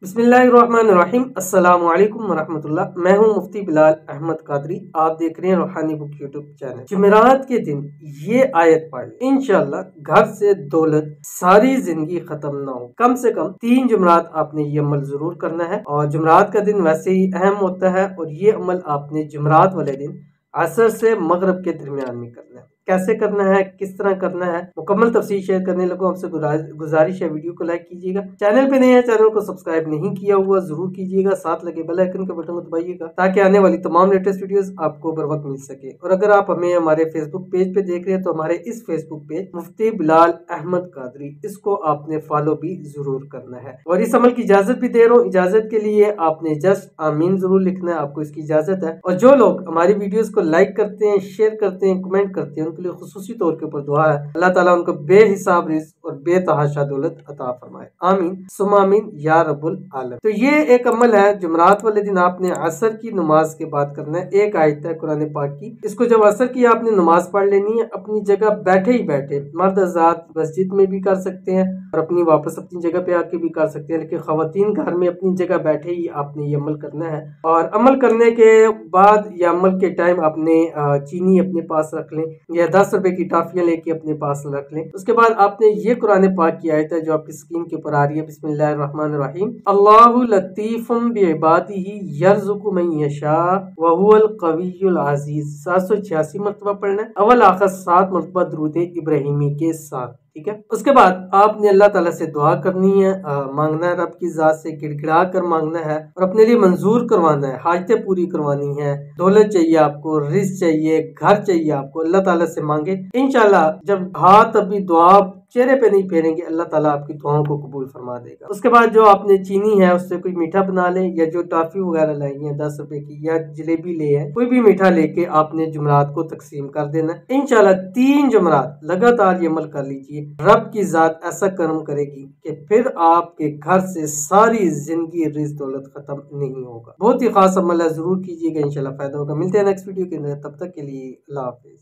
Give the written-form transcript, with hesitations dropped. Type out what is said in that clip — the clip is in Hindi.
बिस्मिल्लाहिर्रहमानिर्रहीम अस्सलामुअलैकुम वरहमतुल्लाह। मैं हूं मुफ्ती बिलाल अहमद कादरी। आप देख रहे हैं रूहानी बुक यूट्यूब चैनल। जुमेरात के दिन ये आयत पढ़ लें, इंशाल्लाह घर से दौलत सारी जिंदगी खत्म ना हो। कम से कम 3 जुमेरात आपने ये अमल जरूर करना है। और जुमेरात का दिन वैसे ही अहम होता है और ये अमल आपने जुमेरात वाले दिन असर से मगरब के दरमियान में करना है। कैसे करना है, किस तरह करना है, मुकम्मल तफसील शेयर करने लगो। आपसे गुजारिश है, वीडियो को लाइक कीजिएगा। चैनल पे नए हैं, चैनल को सब्सक्राइब नहीं किया हुआ जरूर कीजिएगा। साथ लगे बेल आइकन के बटन को दबाइएगा ताकि आने वाली तमाम लेटेस्ट वीडियोस आपको बर वक्त मिल सके। और अगर आप हमें हमारे फेसबुक पेज पे देख रहे हैं तो हमारे इस फेसबुक पेज मुफ्ती बिलाल अहमद कादरी, इसको आपने फॉलो भी जरूर करना है। और इस अमल की इजाजत भी दे रहा हूँ। इजाजत के लिए आपने जस्ट आमीन जरूर लिखना है, आपको इसकी इजाजत है। और जो लोग हमारी वीडियोस को लाइक करते हैं, शेयर करते हैं, कमेंट करते हैं, उनके लिए खुसूसी तौर के ऊपर दुआ है, अल्लाह ताला उनको बेहिसाब रिज़्क़ और बेतहाशा दौलत अता फरमाए। आमीन सुम्मा आमीन या रब्बुल आलम। तो ये एक अमल है, जुमरात वाले दिन आपने असर की नमाज के बाद करना है। एक आयत है कुरान पाक की, इसको जब असर की आपने नमाज पढ़ लेनी है, अपनी जगह बैठे ही बैठे, मर्द हज़रात मस्जिद में भी कर सकते हैं और अपनी वापस अपनी जगह पे आके भी कर सकते हैं, लेकिन खवातीन घर में अपनी जगह बैठे ही आपने ये अमल करना है। और अमल करने के बाद या अमल के टाइम आपने चीनी अपने पास रख लें या 10 रुपए की टॉफियां लेके अपने पास रख लें। उसके बाद आपने ये कुरान पाक की आयत है जो आपकी स्क्रीन के ऊपर आ रही है, बिस्मिल्लाहिर्रहमानिर्रहीम, अल्लाहु लतीफुम बिइबादिही यर्ज़ुकु मन यशा व हुवल कवियुल अजीज। 786 मरतबा पढ़ना है, अव्वल आखिर 7 मरतबा दुरूद इब्राहिमी के साथ। ठीक है। उसके बाद आपने अल्लाह ताला से दुआ करनी है, मांगना है, रब की जात से गिड़गिड़ा कर मांगना है और अपने लिए मंजूर करवाना है, हाजतें पूरी करवानी है। दौलत चाहिए आपको, रिज़्क़ चाहिए, घर चाहिए आपको, अल्लाह ताला से मांगे। इंशाल्लाह जब हाथ अभी दुआ चेहरे पे नहीं फेरेंगे, अल्लाह ताला आपकी दुआओं को कबूल फरमा देगा। उसके बाद जो आपने चीनी है उससे कोई मीठा बना लें, या जो टॉफी वगैरह लाई है 10 रुपए की या जलेबी ले है, कोई भी मीठा लेके आपने जुमरात को तकसीम कर देना। इंशाल्लाह 3 जुमरात लगातार ये अमल कर लीजिए, रब की जात ऐसा कर्म करेगी कि फिर आपके घर से सारी जिंदगी रिज़्क़ दौलत खत्म नहीं होगा। बहुत ही खास अमल है, जरूर कीजिएगा, इंशाल्लाह फायदा होगा। मिलते हैं नेक्स्ट वीडियो के अंदर, तब तक के लिए अल्लाह हाफिज।